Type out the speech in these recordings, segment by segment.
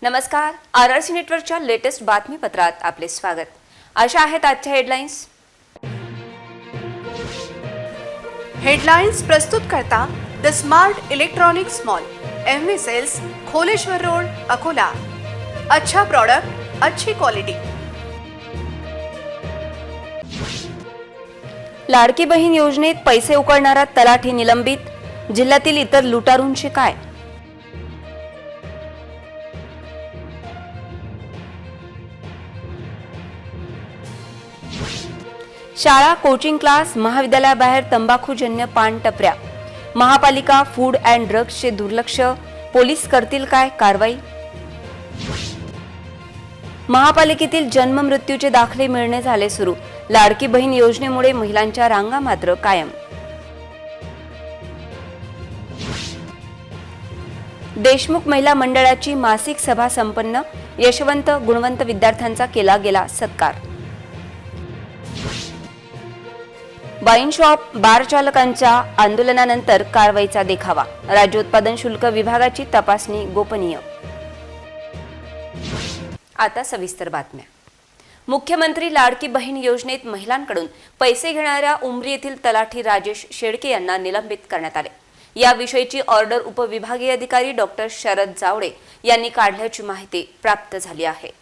नमस्कार, आरआरसी नेटवर्कच्या लेटेस्ट बातमीपत्रात आपले स्वागत। अशा आहेत आजच्या हेडलाईन्स। हेडलाइन्स प्रस्तुत करता the smart electronics mall, MV sales, Kholeshwar road, Akola. अच्छा प्रोडक्ट, अच्छी क्वालिटी। लाडकी बहीण योजनेत पैसे उकळणारा तलाठी निलंबित, जिल्ह्यातील इतर लुटारूंची काय? शाळा, कोचिंग क्लास, महाविद्यालयाबाहेर तंबाखूजन्य पान टपऱ्या, महापालिका फूड अँड ड्रग्सचे दुर्लक्ष, पोलीस करतील काय कारवाई? महापालिकेतील जन्म मृत्यूचे दाखले मिळणे झाले सुरू, लाडकी बहीण योजनेमुळे महिलांच्या रांगा मात्र कायम। देशमुख महिला मंडळाची मासिक सभा संपन्न, यशवंत गुणवंत विद्यार्थ्यांचा केला गेला सत्कार। वाईन शॉप बार चालकांच्या आंदोलनानंतर कारवाईचा देखावा, राज्य उत्पादन शुल्क विभागाची तपासणी गोपनीय। आता सविस्तर बातम्या। मुख्यमंत्री लाडकी बहीण योजनेत महिलांकडून पैसे घेणाऱ्या उमरी येथील तलाठी राजेश शेळके यांना निलंबित करण्यात आले। याविषयीची ऑर्डर उपविभागीय अधिकारी डॉक्टर शरद जावडे यांनी काढल्याची माहिती प्राप्त झाली आहे।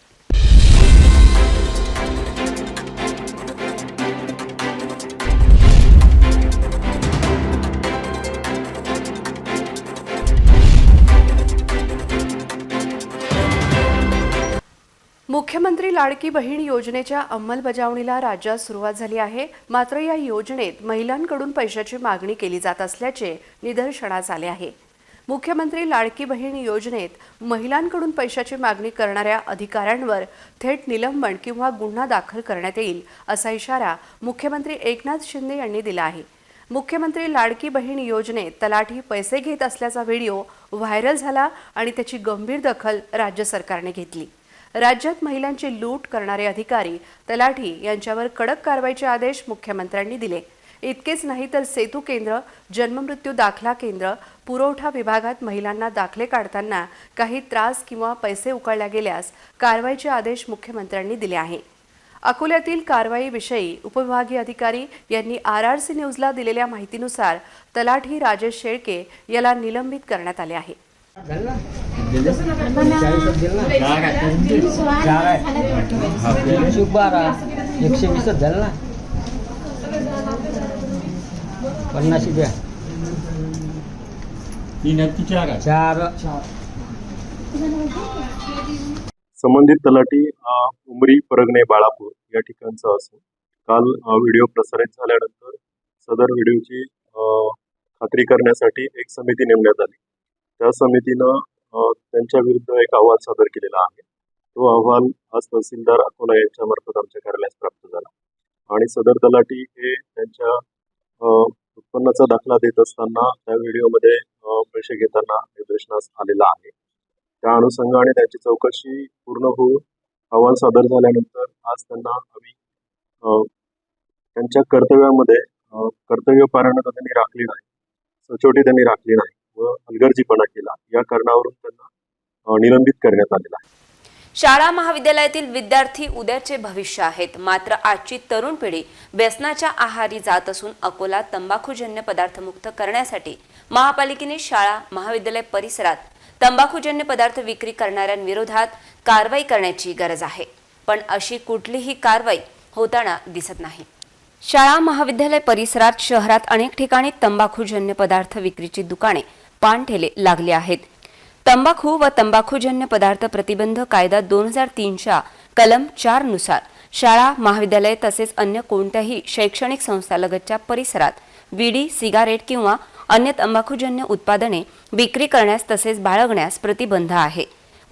मुख्यमंत्री लाडकी बहीण योजनेच्या अंमलबजावणीला राज्यात सुरुवात झाली आहे। मात्र या योजनेत महिलांकडून पैशाची मागणी केली जात असल्याचे निदर्शनास आले आहे। मुख्यमंत्री लाडकी बहीण योजनेत महिलांकडून पैशाची मागणी करणाऱ्या अधिकाऱ्यांवर थेट निलंबन किंवा गुन्हा दाखल करण्यात येईल, असा इशारा मुख्यमंत्री एकनाथ शिंदे यांनी दिला आहे। मुख्यमंत्री लाडकी बहीण योजनेत तलाठी पैसे घेत असल्याचा व्हिडिओ व्हायरल झाला आणि त्याची गंभीर दखल राज्य सरकारने घेतली। राज्यात महिलांची लूट करणारे अधिकारी, तलाठी यांच्यावर कडक कारवाईचे आदेश मुख्यमंत्र्यांनी दिले। इतकेच नाही तर सेतू केंद्र, जन्ममृत्यू दाखला केंद्र, पुरवठा विभागात महिलांना दाखले काढताना काही त्रास किंवा पैसे उकळल्या गेल्यास कारवाईचे आदेश मुख्यमंत्र्यांनी दिले आहे। अकोल्यातील कारवाईविषयी उपविभागीय अधिकारी यांनी आरआरसी न्यूजला दिलेल्या माहितीनुसार तलाठी राजेश शेळके याला निलंबित करण्यात आले आहे। संबंधित तलाठी उमरी, परगणे, बाळापूर या ठिकाणचा असून काल व्हिडिओ प्रसारित झाल्यानंतर सदर व्हिडिओची खात्री करण्यासाठी एक समिती नेमण्यात आली। त्या समितीनं त्यांच्या विरुद्ध एक अहवाल सादर केलेला आहे। तो अहवाल आज तहसीलदार अकोला यांच्या मार्फत आमच्या कार्यालयास प्राप्त झाला आणि सदर तलाठी हे त्यांच्या उत्पन्नाचा दाखला देत असताना त्या व्हिडिओमध्ये पैसे घेताना निदर्शनास आलेला आहे। त्या अनुषंगाने त्यांची चौकशी पूर्ण होऊन अहवाल सादर झाल्यानंतर आज त्यांना आम्ही त्यांच्या कर्तव्यामध्ये कर्तव्य पारायणता त्यांनी राखली नाही, सचोटी त्यांनी राखली नाही व हलगर्जीपणा केला, या कारणावरून त्यांना निलंबित करण्यात आलेला आहे। शाळा महाविद्यालयातील विद्यार्थी उद्याचे भविष्य आहेत, मात्र आजची तरुण पिढी व्यसनाच्या आहारी जात असून अकोला तंबाखूजन्य पदार्थ मुक्त करण्यासाठी महापालिकेने शाळा महाविद्यालय परिसरात तंबाखूजन्य पदार्थ विक्री करणाऱ्यांविरोधात कारवाई करण्याची गरज आहे, पण अशी कुठलीही कारवाई होताना दिसत नाही। शाळा महाविद्यालय परिसरात शहरात अनेक ठिकाणी तंबाखूजन्य पदार्थ विक्रीची दुकाने, पान ठेले लागली आहेत। तंबाखू व तंबाखूजन्य पदार्थ प्रतिबंध कायदा 2003च्या कलम 4 नुसार शाळा महाविद्यालय तसेच अन्य कोणत्याही शैक्षणिक संस्थालगतच्या परिसरात विडी, सिगारेट किंवा अन्य तंबाखूजन्य उत्पादने विक्री करण्यास तसेच बाळगण्यास प्रतिबंध आहे।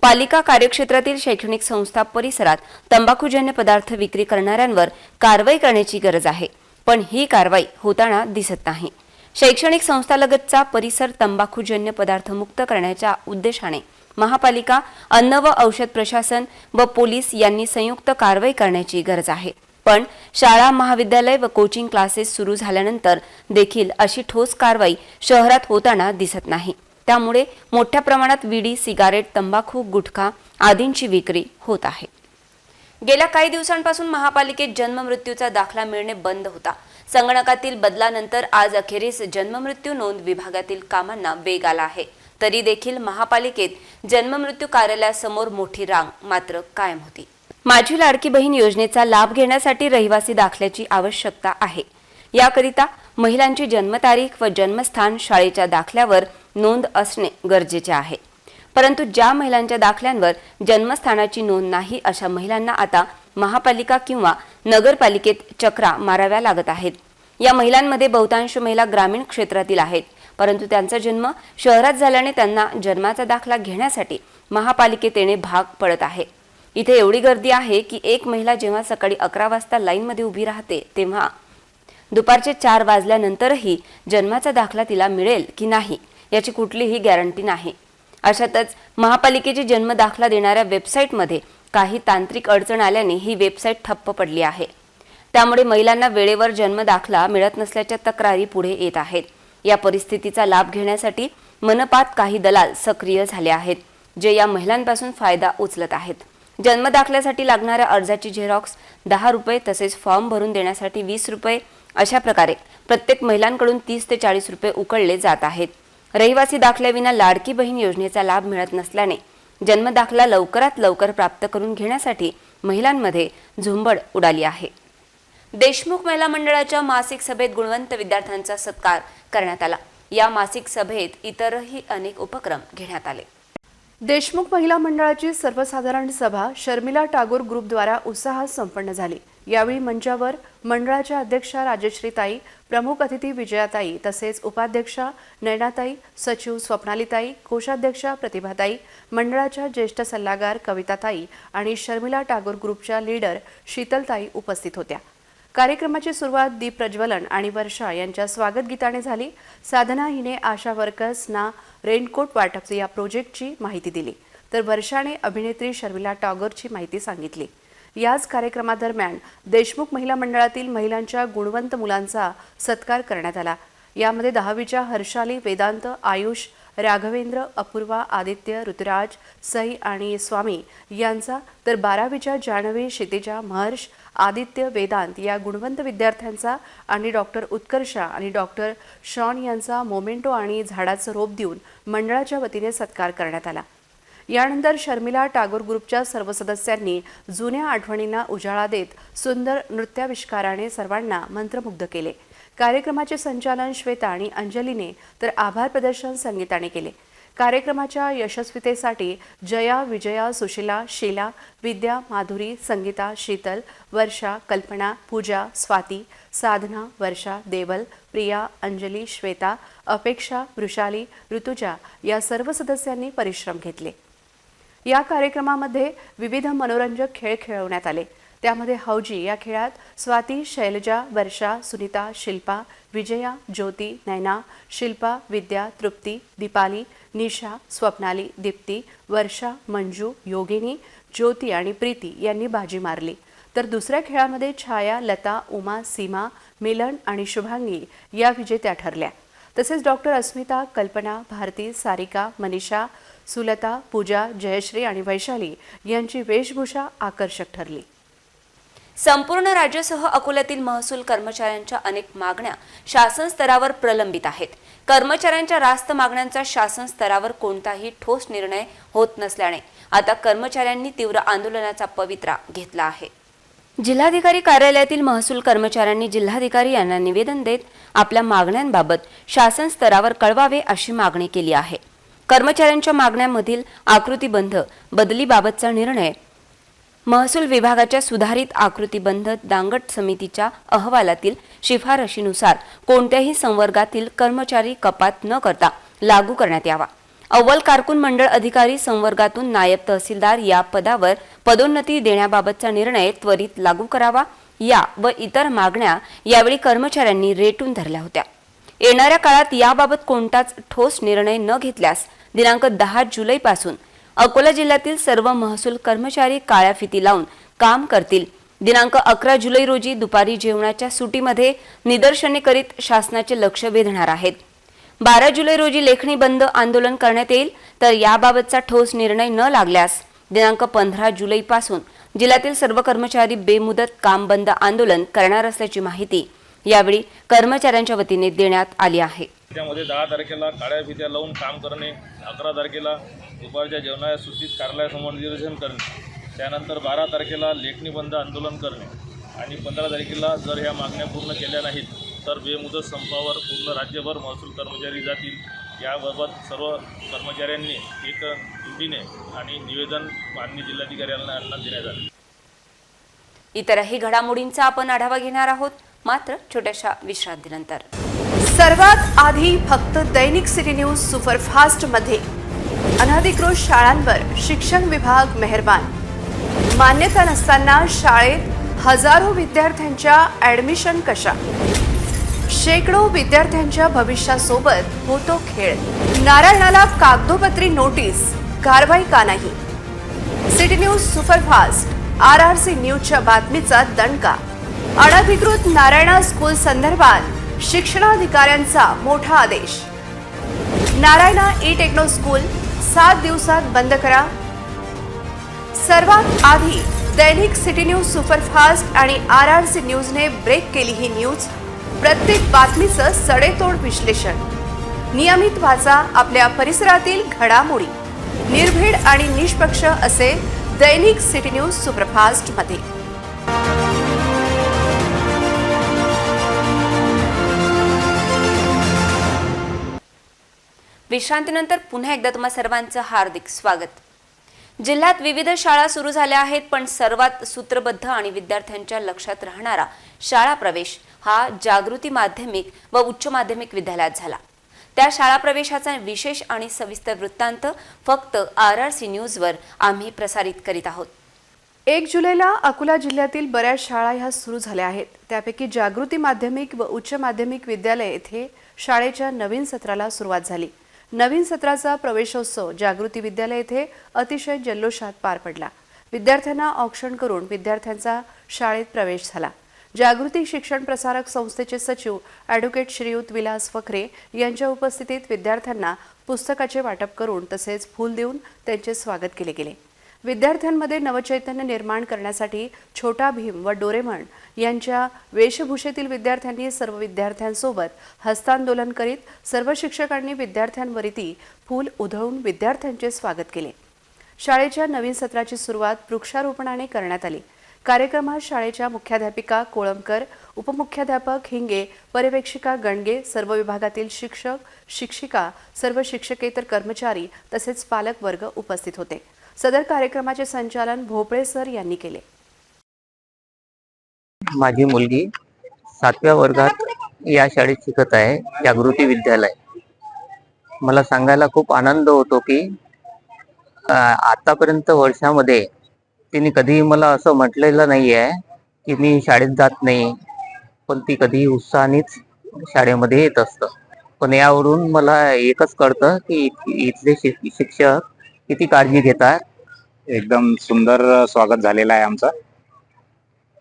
पालिका कार्यक्षेत्रातील शैक्षणिक संस्था परिसरात तंबाखूजन्य पदार्थ विक्री करणाऱ्यांवर कारवाई करण्याची गरज आहे, पण ही कारवाई होताना दिसत नाही। शैक्षणिक संस्थालगतचा परिसर तंबाखूजन्य पदार्थ मुक्त करण्याच्या उद्देशाने महापालिका, अन्न व औषध प्रशासन व पोलीस यांनी संयुक्त कारवाई करण्याची गरज आहे। पण शाळा, महाविद्यालय व कोचिंग क्लासेस सुरू झाल्यानंतर देखील अशी ठोस कारवाई शहरात होताना दिसत नाही। त्यामुळे मोठ्या प्रमाणात विडी, सिगारेट, तंबाखू, गुटखा आदींची विक्री होत आहे. गेल्या काही दिवसांपासून महापालिकेत जन्ममृत्यूचा दाखला मिळणे बंद होता. संगणकातील बदलानंतर आज अखेरीस जन्ममृत्यू नोंद विभागातील कामांना वेग आला आहे. तरी देखील महापालिकेत जन्ममृत्यू कार्यालयासमोर मोठी रांग मात्र कायम होती. माझी लाडकी बहीण योजनेचा लाभ घेण्यासाठी रहिवासी दाखल्याची आवश्यकता आहे. याकरिता महिलांची जन्मतारीख व जन्मस्थान शाळेच्या दाखल्यावर नोंद असणे गरजेचे आहे. परंतु ज्या महिलांच्या दाखल्यांवर जन्मस्थानाची नोंद नाही अशा महिलांना आता महापालिका किंवा नगरपालिकेत चक्रा माराव्या लागत आहेत. या महिलांमध्ये बहुतांश महिला ग्रामीण क्षेत्रातील आहेत, परंतु त्यांचा जन्म शहरात झाल्याने त्यांना जन्माचा दाखला घेण्यासाठी महापालिकेत येणे भाग पडत आहे. इथे एवढी गर्दी आहे की एक महिला जेव्हा सकाळी 11 वाजता लाईनमध्ये उभी राहते तेव्हा दुपारचे 4 वाजल्यानंतरही जन्माचा दाखला तिला मिळेल की नाही याची कुठलीही गॅरंटी नाही. अशातच महापालिकेची जन्म दाखला देणाऱ्या वेबसाईटमध्ये काही तांत्रिक अडचण आल्याने ही वेबसाईट ठप्प पडली आहे. त्यामुळे महिलांना वेळेवर जन्म दाखला मिळत नसल्याच्या तक्रारी पुढे येत आहेत. या परिस्थितीचा लाभ घेण्यासाठी मनपात काही दलाल सक्रिय झाले आहेत, जे या महिलांपासून फायदा उचलत आहेत. जन्म दाखल्यासाठी लागणाऱ्या अर्जाची झेरॉक्स 10 रुपये तसेच फॉर्म भरून देण्यासाठी 20 रुपये अशा प्रकारे प्रत्येक महिलांकडून 30 ते 40 रुपये उकळले जात आहेत. रहिवासी दाखल्याविना लाडकी बहीण योजनेचा लाभ मिळत नसल्याने जन्म दाखला लवकरात लवकर प्राप्त करून घेण्यासाठी महिलांमध्ये झुंबड उडाली आहे. देशमुख महिला मंडळाच्या मासिक सभेत गुणवंत विद्यार्थ्यांचा सत्कार करण्यात आला. या मासिक सभेत इतरही अनेक उपक्रम घेण्यात आले. देशमुख महिला मंडळाची सर्वसाधारण सभा शर्मिला टागोर ग्रुपद्वारा उत्साहात संपन्न झाली. यावेळी मंचावर मंडळाच्या अध्यक्षा राजश्रीताई, प्रमुख अतिथी विजयाताई तसेच उपाध्यक्षा नयनाताई, सचिव स्वप्नालीताई, कोषाध्यक्षा प्रतिभाताई, मंडळाच्या ज्येष्ठ सल्लागार कविताताई आणि शर्मिला टागोर ग्रुपच्या लीडर शीतलताई उपस्थित होत्या. कार्यक्रमाची सुरुवात दीप प्रज्वलन आणि वर्षा यांच्या स्वागत गीताने झाली. साधना हिने आशा वर्कर्सना रेनकोट वाटप या प्रोजेक्टची माहिती दिली, तर वर्षाने अभिनेत्री शर्मिला टागोरची माहिती सांगितली. याच कार्यक्रमादरम्यान देशमुख महिला मंडळातील महिलांच्या गुणवंत मुलांचा सत्कार करण्यात आला. यामध्ये 10वीच्या हर्षाली, वेदांत, आयुष, राघवेंद्र, अपूर्वा, आदित्य, ऋतुराज, सई आणि स्वामी यांचा, तर 12वीच्या जान्हवी, क्षितिजा, महर्ष, आदित्य, वेदांत या गुणवंत विद्यार्थ्यांचा आणि डॉक्टर उत्कर्षा आणि डॉक्टर शॉन यांचा मोमेंटो आणि झाडाचं रोप देऊन मंडळाच्या वतीने सत्कार करण्यात आला. यानंतर शर्मिला टागोर ग्रुपच्या सर्व सदस्यांनी जुन्या आठवणींना उजाळा देत सुंदर नृत्याविष्काराने सर्वांना मंत्रमुग्ध केले. कार्यक्रमाचे संचालन श्वेता आणि अंजलीने तर आभार प्रदर्शन संगीताने केले. कार्यक्रमाच्या यशस्वीतेसाठी जया, विजया, सुशीला, शीला, विद्या, माधुरी, संगीता, शीतल, वर्षा, कल्पना, पूजा, स्वाती, साधना, वर्षा, देवल, प्रिया, अंजली, श्वेता, अपेक्षा, वृषाली, ऋतुजा या सर्व सदस्यांनी परिश्रम घेतले. या कार्यक्रमामध्ये विविध मनोरंजक खेळ खेळवण्यात आले. त्यामध्ये हौजी या खेळात स्वाती, शैलजा, वर्षा, सुनीता, शिल्पा, विजया, ज्योती, नैना, शिल्पा, विद्या, तृप्ती, दीपाली, निशा, स्वप्नाली, दीप्ती, वर्षा, मंजू, योगिनी, ज्योती आणि प्रीती यांनी बाजी मारली. तर दुसऱ्या खेळामध्ये छाया, लता, उमा, सीमा, मिलन आणि शुभांगी या विजेत्या ठरल्या. तसेच डॉक्टर अस्मिता, कल्पना, भारती, सारिका, मनीषा, सुलता, पूजा, जयश्री आणि वैशाली यांची वेशभूषा आकर्षक ठरली. संपूर्ण राज्यासह अकोल्यातील महसूल कर्मचाऱ्यांच्या अनेक मागण्या शासन स्तरावर प्रलंबित आहेत. कर्मचाऱ्यांच्या रास्त मागण्यांचा शासन स्तरावर कोणताही ठोस निर्णय होत नसल्याने आता कर्मचाऱ्यांनी तीव्र आंदोलनाचा पवित्रा घेतला आहे. जिल्हाधिकारी कार्यालयातील महसूल कर्मचाऱ्यांनी जिल्हाधिकारी यांना निवेदन देत आपल्या मागण्यांबाबत शासन स्तरावर कळवावे अशी मागणी केली आहे. कर्मचाऱ्यांच्या मागण्यांमधील आकृतीबंध बदलीबाबतचा निर्णय महसूल विभागाच्या सुधारित आकृतीबंध दांगट समितीच्या अहवालातील शिफारशीनुसार कोणत्याही संवर्गातील कर्मचारी कपात न करता लागू करण्यात यावा. अव्वल कारकून मंडळ अधिकारी संवर्गातून नायब तहसीलदार या पदावर पदोन्नती देण्याबाबतचा निर्णय त्वरित लागू करावा. या व इतर मागण्या यावेळी कर्मचाऱ्यांनी रेटून धरल्या होत्या. येणाऱ्या काळात याबाबत कोणताच ठोस निर्णय न घेतल्यास दिनांक 10 जुलैपासून अकोला जिल्ह्यातील सर्व महसूल कर्मचारी काळ्या फिती लावून काम करतील. दिनांक 11 जुलै रोजी दुपारी जेवणाच्या सुटीमध्ये निदर्शने करीत शासनाचे लक्ष वेधणार आहेत. 12 जुलै रोजी लेखणी बंद आंदोलन करण्यात येईल, तर याबाबतचा ठोस निर्णय न लागल्यास दिनांक 15 जुलैपासून जिल्ह्यातील सर्व कर्मचारी बेमुदत काम बंद आंदोलन करणार असल्याची माहिती यावेळी कर्मचाऱ्यांच्या वतीने देण्यात आली आहे. त्यामध्ये 10 तारखेला काळ्या फित्या लावून काम करणे, 11 तारखेला दुपारच्या जेवणाच्या सुट्टीत कार्यालयासमोर निदर्शन करणे, त्यानंतर 12 तारखेला लेखणी बंद आंदोलन करणे आणि 15 तारखेला जर ह्या मागण्या पूर्ण केल्या नाहीत तर बेमुदत संपावर पूर्ण राज्यभर महसूल कर्मचारी जातील. याबाबत सर्व कर्मचाऱ्यांनी एक जुटीने आणि निवेदन माननीय जिल्हाधिकाऱ्यांना देण्यात आले. इतरही घडामोडींचा आपण आढावा घेणार आहोत, मात्र छोट्याशा विश्रांतीनंतर. सर्वात आधी फक्त दैनिक सिटी न्यूज सुपरफास्ट मध्ये अनधिकृत शाळांवर शिक्षण विभाग मेहरबान. मान्यता नसताना शाळेत हजारो विद्यार्थ्यांच्या ऍडमिशन कशा? शेकडो विद्यार्थ्यांच्या भविष्यासोबत होतो खेळ. नारायणाला कागदोपत्री नोटीस, कारवाई का नाही? सिटी न्यूज सुपरफास्ट RRC न्यूजच्या बातमीचा दणका. अनधिकृत नारायणा स्कूल संदर्भात शिक्षणाधिकाऱ्यांचा मोठा आदेश. नारायणा ई टेक्नो स्कूल 7 दिवसात बंद करा. सर्वात आधी दैनिक सिटी न्यूज सुपरफास्ट आणि RRC न्यूजने ब्रेक केली ही न्यूज. प्रत्येक बातमीचं सडेतोड विश्लेषण. नियमित वाचा आपल्या परिसरातील घडामोडी. निर्भीड आणि निष्पक्ष असे दैनिक सिटी न्यूज सुपरफास्ट मध्ये. विश्रांतीनंतर पुन्हा एकदा तुम्हा सर्वांचं हार्दिक स्वागत. जिल्ह्यात विविध शाळा सुरू झाल्या आहेत, पण सर्वात सूत्रबद्ध आणि विद्यार्थ्यांच्या लक्षात राहणारा शाळा प्रवेश हा जागृती माध्यमिक व उच्च माध्यमिक विद्यालयात झाला. त्या शाळा प्रवेशाचा विशेष आणि सविस्तर वृत्तांत फक्त RRC न्यूजवर आम्ही प्रसारित करीत आहोत. 1 जुलैला अकोला जिल्ह्यातील बऱ्याच शाळा ह्या सुरू झाल्या आहेत. त्यापैकी जागृती माध्यमिक व उच्च माध्यमिक विद्यालय येथे शाळेच्या नवीन सत्राला सुरुवात झाली. नवीन सत्राचा प्रवेशोत्सव जागृती विद्यालय येथे अतिशय जल्लोषात पार पडला. विद्यार्थ्यांना औक्षण करून विद्यार्थ्यांचा शाळेत प्रवेश झाला. जागृती शिक्षण प्रसारक संस्थेचे सचिव ॲडव्होकेट श्रीयुत विलास वखरे यांच्या उपस्थितीत विद्यार्थ्यांना पुस्तकाचे वाटप करून तसेच फूल देऊन त्यांचे स्वागत केले गेले. विद्यार्थ्यांमध्ये नवचैतन्य निर्माण करण्यासाठी छोटा भीम व डोरेमॉन यांच्या वेशभूषेतील विद्यार्थ्यांनी सर्व विद्यार्थ्यांसोबत हस्तांदोलन करीत सर्व शिक्षकांनी विद्यार्थ्यांवरती फूल उधळून विद्यार्थ्यांचे स्वागत केले. शाळेच्या नवीन सत्राची सुरुवात वृक्षारोपणाने करण्यात आली. कार्यक्रमात शाळेच्या मुख्याध्यापिका कोळंबकर, उपमुख्याध्यापक हिंगे, पर्यवेक्षिका गणगे, सर्व विभागातील शिक्षक, शिक्षिका, सर्व शिक्षकेतर कर्मचारी तसेच पालक वर्ग उपस्थित होते. सदर कार्यक्रमाचे संचालन भोपळे सर यांनी केले. माझी मुलगी 7व्या वर्गात या शाळेत शिकत आहे, जागृती विद्यालय. मला सांगायला खूप आनंद होतो की आतापर्यंत वर्षामध्ये तिने कधीही मला असं म्हटलेलं नाही आहे की मी शाळेत जात नाही, पण ती कधीही उत्साहानेच शाळेमध्ये येत असतं. पण यावरून मला एकच कळतं की इथले शिक्षक किती काळजी घेतात. एकदम सुंदर स्वागत झालेलं आहे आमचं.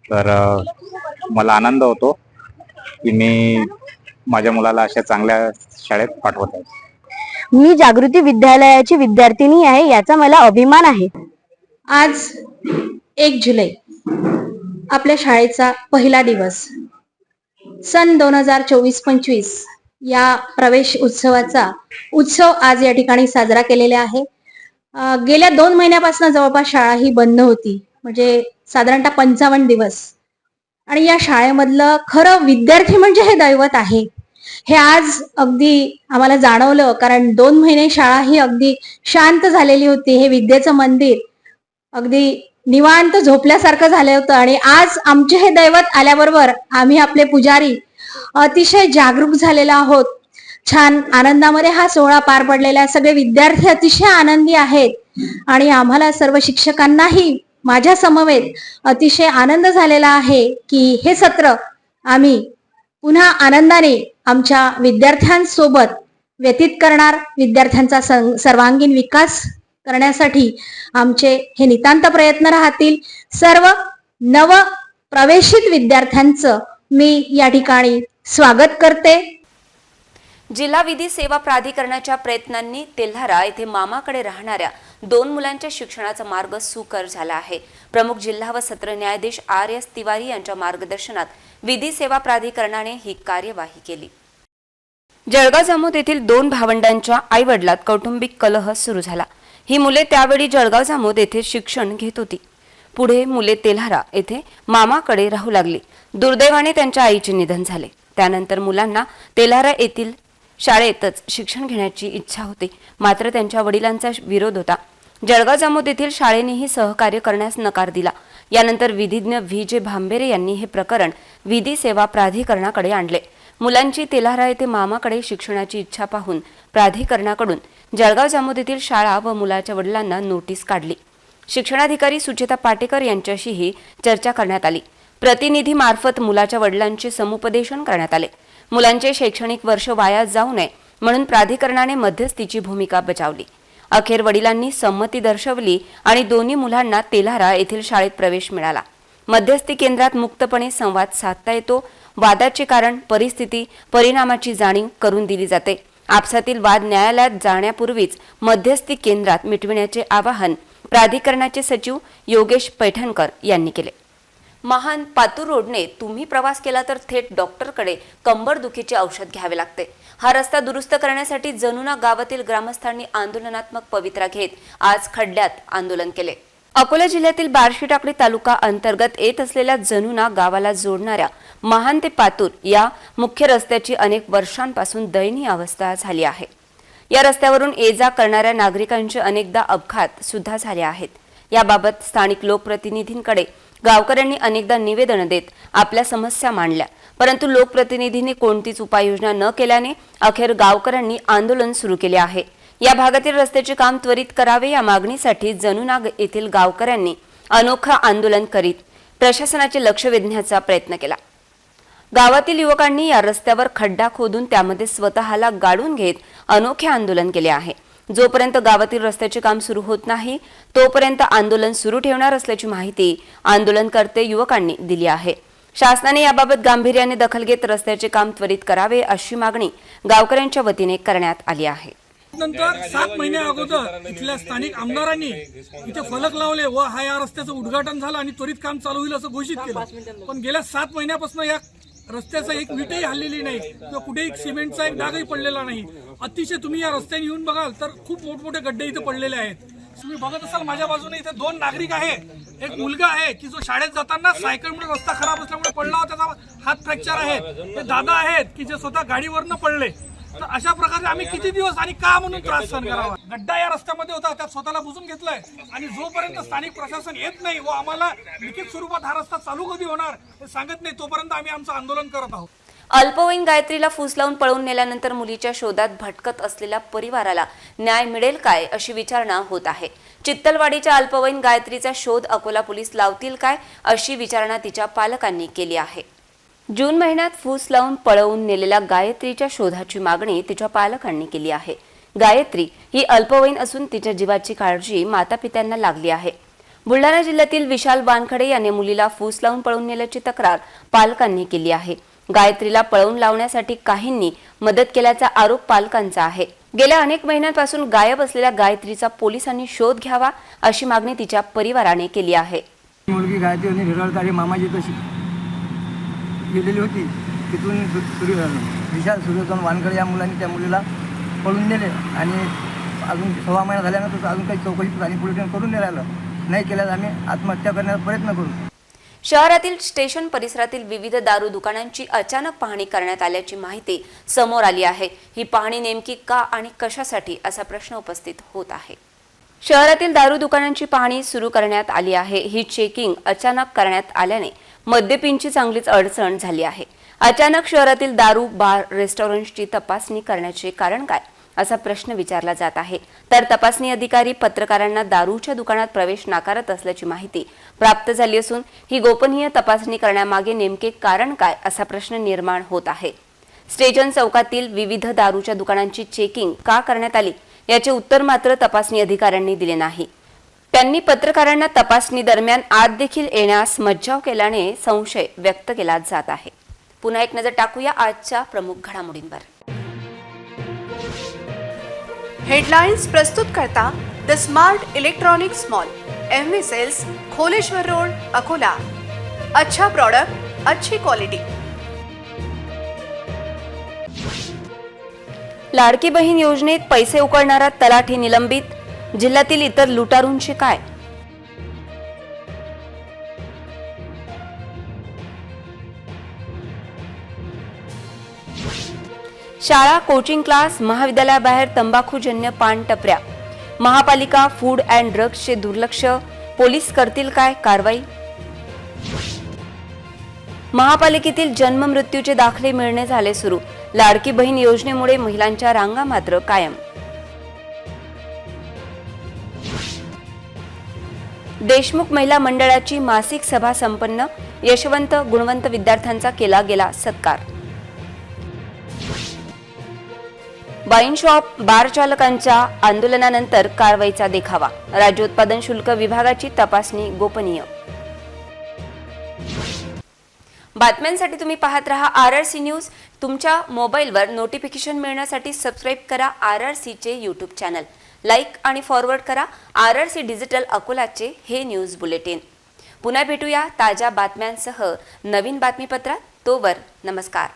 तर मला आनंद होतो की मी माझ्या मुलाला अशा चांगल्या शाळेत पाठवत आहे. मी जागृती विद्यालयाची विद्यार्थिनी आहे, याचा मला अभिमान आहे. आज 1 जुलै आपल्या शाळेचा पहिला दिवस. सन 2024-25 या प्रवेश उत्सवाचा उत्सव आज या ठिकाणी साजरा केलेला आहे. गेल्या 2 महिन्यापासून जवळपास शाळा ही बंद होती, म्हणजे साधारणतः 55 दिवस. आणि या शाळेमधलं खरं विद्यार्थी म्हणजे हे दैवत आहे, हे आज अगदी आम्हाला जाणवलं. कारण 2 महिने शाळा ही अगदी शांत झालेली होती. हे विद्येचं मंदिर अगदी निवांत झोपल्यासारखं झालं होतं. आणि आज आमचे हे दैवत आल्याबरोबर आम्ही आपले पुजारी अतिशय जागरूक झालेलो आहोत. छान आनंदामध्ये हा सोहळा पार पडलेला आहे. सगळे विद्यार्थी अतिशय आनंदी आहेत आणि आम्हाला सर्व शिक्षकांनाही माझ्या समवेत अतिशय आनंद झालेला आहे की हे सत्र आम्ही पुन्हा आनंदाने आमच्या विद्यार्थ्यांसोबत व्यतीत करणार. विद्यार्थ्यांचा सर्वांगीण विकास करण्यासाठी आमचे हे नितांत प्रयत्न राहतील. सर्व नव प्रवेशित विद्यार्थ्यांचं मी या ठिकाणी स्वागत करते. जिल्हा विधी सेवा प्राधिकरणाच्या प्रयत्नांनी तेल्हारा येथे मामाकडे राहणाऱ्या 2 मुलांच्या शिक्षणाचा मार्ग सुकर झाला आहे. प्रमुख जिल्हा व सत्र न्यायाधीश RS तिवारी यांच्या मार्गदर्शनात विधी सेवा प्राधिकरणाने ही कार्यवाही केली. जळगाव जामोद येथील 2 भावंडांच्या आईवडिलात कौटुंबिक कलह सुरू झाला. ही मुले त्यावेळी जळगाव जामोद येथे शिक्षण घेत होती. पुढे मुले तेल्हारा येथे मामाकडे राहू लागली. दुर्दैवाने त्यांच्या आईचे निधन झाले. त्यानंतर मुलांना तेल्हारा येथील शाळेतच शिक्षण घेण्याची इच्छा होती, मात्र त्यांच्या वडिलांचा विरोध होता. जळगाव जामोद येथील शाळेनेही सहकार्य करण्यास नकार दिला. यानंतर विधिज्ञ VJ भांबेरे यांनी हे प्रकरण विधी सेवा प्राधिकरणाकडे आणले. मुलांची तेल्हारा येथे मामाकडे शिक्षणाची इच्छा पाहून प्राधिकरणाकडून जळगाव जामोद येथील शाळा व मुलाच्या वडिलांना नोटीस काढली. शिक्षणाधिकारी सुचेता पाटेकर यांच्याशीही चर्चा करण्यात आली. प्रतिनिधीमार्फत मुलाच्या वडिलांचे समुपदेशन करण्यात आले. मुलांचे शैक्षणिक वर्ष वाया जाऊ नये म्हणून प्राधिकरणाने मध्यस्थीची भूमिका बजावली. अखेर वडिलांनी संमती दर्शवली आणि दोन्ही मुलांना तेल्हारा येथील शाळेत प्रवेश मिळाला. मध्यस्थी केंद्रात मुक्तपणे संवाद साधता येतो. वादाचे कारण, परिस्थिती, परिणामाची जाणीव करून दिली जाते. आपसातील वाद न्यायालयात जाण्यापूर्वीच मध्यस्थी केंद्रात मिटविण्याचे आवाहन प्राधिकरणाचे सचिव योगेश पैठणकर यांनी केले. महान पातूर रोडने तुम्ही प्रवास केला तर थेट डॉक्टरकडे कंबरदुखीचे औषध घ्यावे लागते. हा रस्ता दुरुस्त करण्यासाठी जनुना गावातील ग्रामस्थांनी आंदोलनात्मक पवित्रा घेत आज खड्ड्यात आंदोलन केले. अकोला जिल्ह्यातील बार्शी टाकळी तालुका अंतर्गत येत असलेल्या जनुना गावाला जोडणाऱ्या महान ते पातूर या मुख्य रस्त्याची अनेक वर्षांपासून दयनीय अवस्था झाली आहे. या रस्त्यावरून ये जा करणाऱ्या नागरिकांचे अनेकदा अपघात सुद्धा झाले आहेत. याबाबत स्थानिक लोकप्रतिनिधींकडे गावकऱ्यांनी अनेकदा निवेदन देत आपल्या समस्या मांडल्या, परंतु लोकप्रतिनिधींनी कोणतीच उपाययोजना न केल्याने अखेर गावकऱ्यांनी आंदोलन सुरू केले आहे. या भागातील रस्त्याचे काम त्वरित करावे या मागणीसाठी जनुना येथील गावकऱ्यांनी अनोखा आंदोलन करीत प्रशासनाचे लक्ष वेधण्याचा प्रयत्न केला. गावातील युवकांनी या रस्त्यावर खड्डा खोदून त्यामध्ये स्वतःला गाडून घेत अनोखे आंदोलन केले आहे. जोपर्यंत गावातील रस्त्याचे काम सुरू होत नाही तोपर्यंत आंदोलन सुरू ठेवणार असल्याची माहिती आंदोलनकर्ते युवकांनी दिली आहे. शासनाने याबाबत गांभीर्याने दखल घेत रस्त्याचे काम त्वरित करावे अशी मागणी गावकऱ्यांच्या वतीने करण्यात आली आहे. नंतर 7 महिन्या अगोदर इथल्या स्थानिक आमदारांनी इथे फलक लावले व या रस्त्याचं उद्घाटन झालं आणि त्वरित काम चालू होईल असं घोषित केलं. पण गेल्या 7 महिन्यापासून या रस्त्याचा एक मीठही हल्लेली नाही किंवा कुठेही सिमेंटचा एक डागही पडलेला नाही. अतिशय तुम्ही या रस्त्याने येऊन बघाल तर खूप मोठमोठे गड्डे इथे पडलेले आहेत. तुम्ही बघत असाल माझ्या बाजूने इथे 2 नागरिक आहे. एक मुलगा आहे की जो शाळेत जाताना सायकलमुळे रस्ता खराब असल्यामुळे पडला होता, त्याचा हात फ्रॅक्चर आहे. ते दादा आहेत की जे स्वतः गाडीवरनं पडले. तर अशा प्रकारे आम्ही किती दिवस आणि का म्हणून त्रास सहन करावा. गड्डा या रस्त्यामध्ये होता, त्यात स्वतःला बुजून घेतलाय आणि जोपर्यंत स्थानिक प्रशासन येत नाही व आम्हाला लिखित स्वरूपात हा रस्ता चालू कधी होणार हे सांगत नाही तोपर्यंत आम्ही आमचं आंदोलन करत आहोत. अल्पवयीन गायत्रीला फूस लावून पळवून नेल्यानंतर मुलीच्या शोधात भटकत असलेल्या परिवाराला न्याय मिळेल काय अशी विचारणा होत आहे. चित्तलवाडीच्या अल्पवयीन गायत्रीचा शोध अकोला पोलीस लावतील काय अशी विचारणा तिच्या पालकांनी केली आहे. जून महिन्यात फूस लावून पळवून नेलेल्या गायत्रीच्या शोधाची मागणी तिच्या पालकांनी केली आहे. गायत्री ही अल्पवयीन असून तिच्या जीवाची काळजी मातापित्यांना लागली आहे. बुलढाणा जिल्ह्यातील विशाल वानखडे याने मुलीला फूस लावून पळवून नेल्याची तक्रार पालकांनी केली आहे. गायत्रीला पळवून लावण्यासाठी काहींनी मदत केल्याचा आरोप पालकांचा आहे. गेल्या अनेक महिन्यांपासून गायब असलेल्या गायत्रीचा पोलिसांनी शोध घ्यावा अशी मागणी तिच्या परिवाराने केली आहे. मुलगी गायत्री हिरळकारी मामाजी तशी गेलेली होती. तिथून विशाल सूर्यकांत वानखडे या मुलांनी त्या मुलीला पळून नेले आणि अजून 6 महिना झाल्यानंतर अजून काही चौकशी आणि पोलिसांनी करून नाही राहिलं. नाही केल्यास आम्ही आत्महत्या करण्याचा प्रयत्न करू. शहरातील स्टेशन परिसरातील विविध दारू दुकानांची अचानक पाहणी करण्यात आल्याची माहिती समोर आली आहे. ही पाहणी नेमकी का आणि कशासाठी असा प्रश्न उपस्थित होत आहे. शहरातील दारू दुकानांची पाहणी सुरू करण्यात आली आहे. ही चेकिंग अचानक करण्यात आल्याने मद्यपींची चांगलीच अडचण झाली आहे. अचानक शहरातील दारू बार रेस्टॉरंटची तपासणी करण्याचे कारण काय असा प्रश्न विचारला जात आहे. तर तपासणी अधिकारी पत्रकारांना दारूच्या दुकानात प्रवेश नाकारत असल्याची माहिती प्राप्त झाली असून ही गोपनीय तपासणी करण्यामागे नेमके कारण काय असा प्रश्न निर्माण होत आहे. स्टेशन चौकातील विविध दारूच्या दुकानांची चेकिंग का करण्यात आली याचे उत्तर मात्र तपासणी अधिकाऱ्यांनी दिले नाही. त्यांनी पत्रकारांना तपासणी दरम्यान आत देखील येण्यास मज्जाव केल्याने संशय व्यक्त केला जात आहे. पुन्हा एक नजर टाकूया आजच्या प्रमुख घडामोडींवर. हेडलाइन्स प्रस्तुत करता the smart electronics mall, MV sales, Kholeshwar road, Akola. अच्छा प्रोडक्ट, अच्छी क्वालिटी. लाडकी बहीण योजनेत पैसे उकळणारा तलाठी निलंबित. जिल्ह्यातील इतर लुटारूंची काय? शाळा, कोचिंग क्लास, महाविद्यालयाबाहेर तंबाखूजन्य पान टपऱ्या. महापालिका फूड अँड ड्रग्सचे दुर्लक्ष. पोलीस करतील काय कारवाई? महापालिकेतील जन्म मृत्यूचे दाखले मिळणे झाले सुरू. लाडकी बहीण योजनेमुळे महिलांच्या रांगा मात्र कायम. देशमुख महिला मंडळाची मासिक सभा संपन्न. यशवंत गुणवंत विद्यार्थ्यांचा केला गेला सत्कार. वाईन शॉप, बार चालकांच्या आंदोलनानंतर कारवाईचा देखावा. राज्य उत्पादन शुल्क विभागाची तपासणी गोपनीय. बातम्यांसाठी तुम्ही पाहत रहा RRC न्यूज. तुमच्या मोबाईलवर नोटिफिकेशन मिळण्यासाठी सबस्क्राईब करा RRCचे यूट्यूब चॅनल. लाईक आणि फॉरवर्ड करा RRC डिजिटल अकोलाचे हे न्यूज बुलेटिन. पुन्हा भेटूया ताज्या बातम्यांसह नवीन बातमीपत्रात. तोवर नमस्कार.